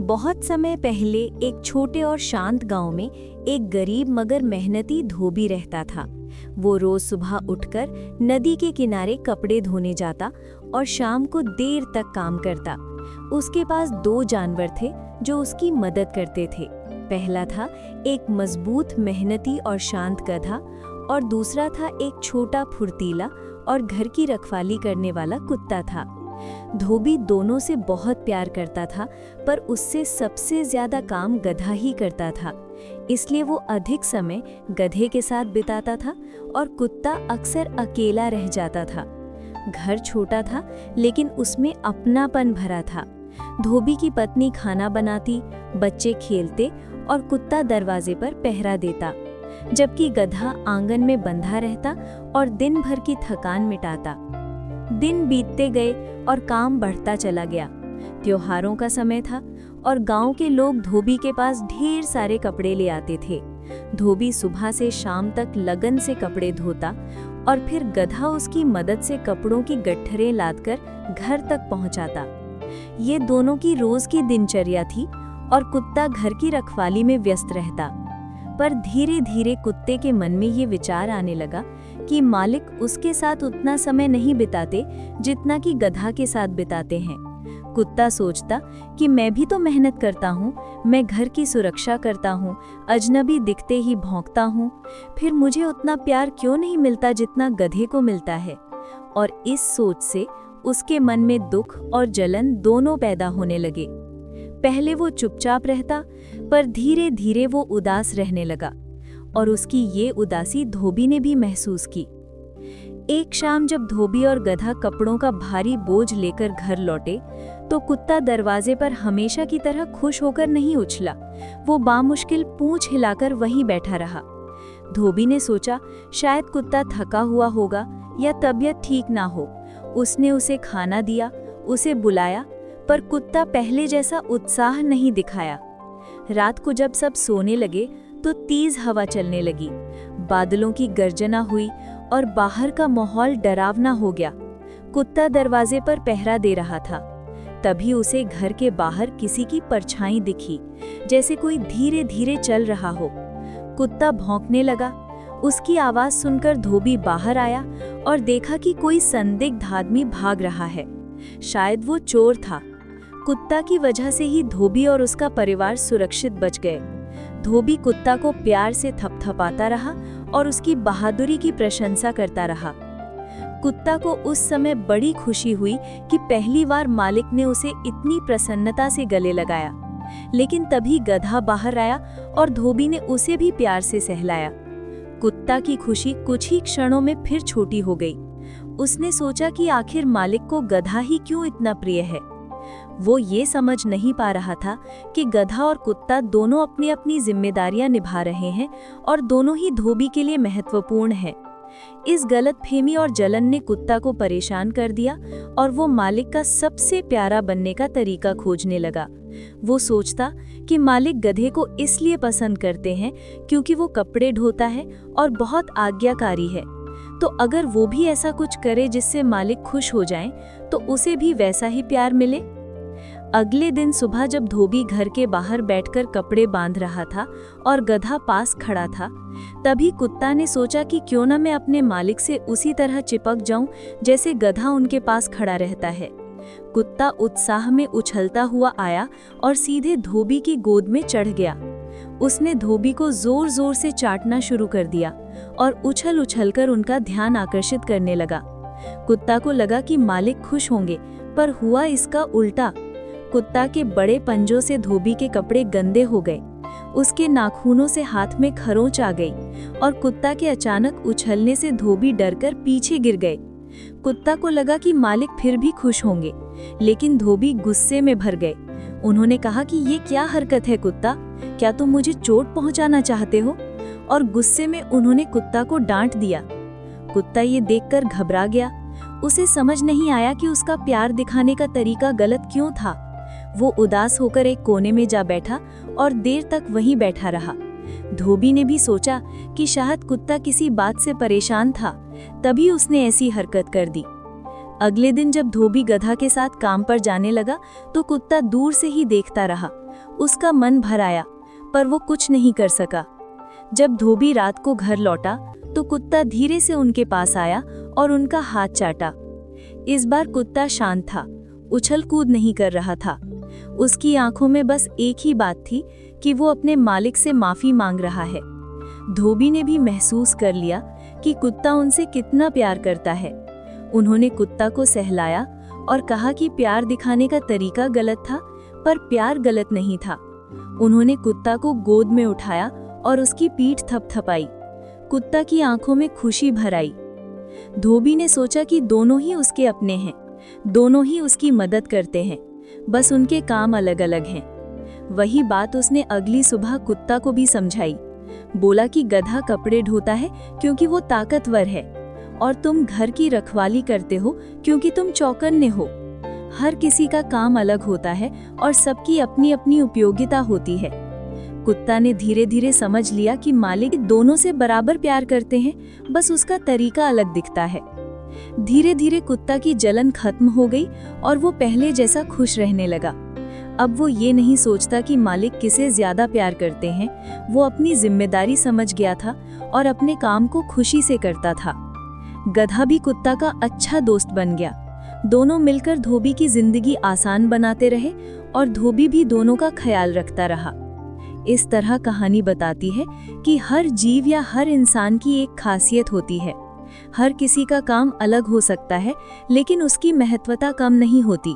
बहुत समय पहले एक छोटे और शांत गांव में एक गरीब मगर मेहनती धोबी रहता था। वो रोज सुबह उठकर नदी के किनारे कपड़े धोने जाता और शाम को देर तक काम करता। उसके पास 2 जानवर थे जो उसकी मदद करते थे। पहला था एक मजबूत, मेहनती और शांत गधा और दूसरा था एक छोटा, फुर्तीला और घर की रखवाली करने वाला कुत्ता था। धोबी दोनों से बहुत प्यार करता था, पर उससे सबसे ज्यादा काम गधा ही करता था। इसलिए वो अधिक समय गधे के साथ बिताता था और कुत्ता अक्सर अकेला रह जाता था। घर छोटा था, लेकिन उसमें अपनापन भरा था। धोबी की पत्नी खाना बनाती, बच्चे खेलते और कुत्ता दरवाजे पर पहरा देता, जबकि गधा आंगन में बंधा रहता और दिन भर की थकान मिटाता। दिन बीतते गए और काम बढ़ता चला गया। त्योहारों का समय था और गांव के लोग धोबी के पास ढेर सारे कपड़े ले आते थे। धोबी सुबह से शाम तक लगन से कपड़े धोता और फिर गधा उसकी मदद से कपड़ों की गट्ठरें लादकर घर तक पहुंचाता। ये दोनों की रोज की दिनचर्या थी और कुत्ता घर की रखवाली में व्यस्त रहता। पर धीरे धीरे कुत्ते के मन में ये विचार आने लगा कि मालिक उसके साथ उतना समय नहीं बिताते जितना कि गधा के साथ बिताते हैं। कुत्ता सोचता कि मैं भी तो मेहनत करता हूँ, मैं घर की सुरक्षा करता हूँ, अजनबी दिखते ही भौंकता हूँ, फिर मुझे उतना प्यार क्यों नहीं मिलता जितना गधे को मिलता है। और इस सोच से उसके मन में दुख और जलन दोनों पैदा होने लगे। पहले वो चुपचाप रहता, पर धीरे धीरे वो उदास रहने लगा और उसकी ये उदासी धोबी ने भी महसूस की। एक शाम जब धोबी और गधा कपड़ों का भारी बोझ लेकर घर लौटे, तो कुत्ता दरवाजे पर हमेशा की तरह खुश होकर नहीं उछला। वो बामुश्किल पूंछ हिलाकर वहीं बैठा रहा। धोबी ने सोचा शायद कुत्ता थका हुआ होगा या तबीयत ठीक ना हो। उसने उसे खाना दिया, उसे बुलाया, पर कुत्ता पहले जैसा उत्साह नहीं दिखाया। रात को जब सब सोने लगे तो तेज हवा चलने लगी, बादलों की गर्जना हुई और बाहर का माहौल डरावना हो गया। कुत्ता दरवाजे पर पहरा दे रहा था। तभी उसे घर के बाहर किसी की परछाई दिखी, जैसे कोई धीरे धीरे चल रहा हो। कुत्ता भौंकने लगा। उसकी आवाज सुनकर धोबी बाहर आया और देखा कि कोई संदिग्ध आदमी भाग रहा है। शायद वो चोर था। कुत्ता की वजह से ही धोबी और उसका परिवार सुरक्षित बच गए। धोबी कुत्ता को प्यार से थपथपाता रहा और उसकी बहादुरी की प्रशंसा करता रहा। कुत्ता को उस समय बड़ी खुशी हुई कि पहली बार मालिक ने उसे इतनी प्रसन्नता से गले लगाया। लेकिन तभी गधा बाहर आया और धोबी ने उसे भी प्यार से सहलाया। कुत्ता की खुशी कुछ ही क्षणों में फिर छोटी हो गई। उसने सोचा कि आखिर मालिक को गधा ही क्यों इतना प्रिय है। वो ये समझ नहीं पा रहा था कि गधा और कुत्ता दोनों अपनी अपनी जिम्मेदारियां निभा रहे हैं और दोनों ही धोबी के लिए महत्वपूर्ण हैं। इस गलतफहमी और जलन ने कुत्ता को परेशान कर दिया और वो मालिक का सबसे प्यारा बनने का तरीका खोजने लगा। वो सोचता कि मालिक गधे को इसलिए पसंद करते हैं क्योंकि वो कपड़े ढोता है और बहुत आज्ञाकारी है, तो अगर वो भी ऐसा कुछ करे जिससे मालिक खुश हो जाएं, तो उसे भी वैसा ही प्यार मिले। अगले दिन सुबह जब धोबी घर के बाहर बैठकर कपड़े बांध रहा था और गधा पास खड़ा था, तभी कुत्ता ने सोचा कि क्यों न मैं अपने मालिक से उसी तरह चिपक जाऊं जैसे गधा उनके पास खड़ा रहता है। कुत्ता उत्साह में उछलता हुआ आया और सीधे धोबी की गोद में चढ़ गया। उसने धोबी को जोर जोर से चाटना शुरू कर दिया और उछल उछलकर उनका ध्यान आकर्षित करने लगा। कुत्ता को लगा कि मालिक खुश होंगे, पर हुआ इसका उल्टा। कुत्ता के बड़े पंजों से धोबी के कपड़े गंदे हो गए। उसके नाखूनों से हाथ में खरोंच आ गई और कुत्ता के अचानक उछलने से धोबी डरकर पीछे गिर गए। कुत्ता को लगा कि मालिक फिर भी खुश होंगे, लेकिन धोबी गुस्से में भर गए। उन्होंने कहा कि ये क्या हरकत है कुत्ता, क्या तुम मुझे चोट पहुंचाना चाहते हो? और गुस्से में उन्होंने कुत्ता को डांट दिया। कुत्ता ये देखकर घबरा गया। उसे समझ नहीं आया कि उसका प्यार दिखाने का तरीका गलत क्यों था। वो उदास होकर एक कोने में जा बैठा और देर तक वहीं बैठा रहा। धोबी ने भी सोचा कि शायद कुत्ता किसी बात से परेशान था, तभी उसने ऐसी हरकत कर दी। अगले दिन जब धोबी गधा के साथ काम पर जाने लगा तो कुत्ता दूर से ही देखता रहा उसका मन भर आया, पर वो कुछ नहीं कर सका। जब धोबी रात को घर लौटा तो कुत्ता धीरे से उनके पास आया और उनका हाथ चाटा। इस बार कुत्ता शांत था, उछल कूद नहीं कर रहा था। उसकी आंखों में बस एक ही बात थी कि वो अपने मालिक से माफी मांग रहा है। धोबी ने भी महसूस कर लिया कि कुत्ता उनसे कितना प्यार करता है। उन्होंने कुत्ता को सहलाया और कहा कि प्यार दिखाने का तरीका गलत था, पर प्यार गलत नहीं था। उन्होंने कुत्ता को गोद में उठाया और उसकी पीठ थपथपाई। कुत्ता की आंखों में खुशी भर आई। धोबी ने सोचा कि दोनों ही उसके अपने हैं, दोनों ही उसकी मदद करते हैं, बस उनके काम अलग अलग हैं। वही बात उसने अगली सुबह कुत्ता को भी समझाई। बोला कि गधा कपड़े ढोता है क्योंकि वो ताकतवर है, और तुम घर की रखवाली करते हो क्योंकि तुम चौकन्ने हो। हर किसी का काम अलग होता है और सबकी अपनी अपनी उपयोगिता होती है। कुत्ता ने धीरे धीरे समझ लिया कि मालिक दोनों से बराबर प्यार करते हैं, बस उसका तरीका अलग दिखता है। धीरे धीरे कुत्ता की जलन खत्म हो गई और वो पहले जैसा खुश रहने लगा। अब वो ये नहीं सोचता कि मालिक किसे ज्यादा प्यार करते हैं, वो अपनी जिम्मेदारी समझ गया था और अपने काम को खुशी से करता था। गधा भी कुत्ता का अच्छा दोस्त बन गया। दोनों मिलकर धोबी की जिंदगी आसान बनाते रहे और धोबी भी दोनों का ख्याल रखता रहा। इस तरह कहानी बताती है कि हर जीव या हर इंसान की एक खासियत होती है। हर किसी का काम अलग हो सकता है, लेकिन उसकी महत्वता कम नहीं होती।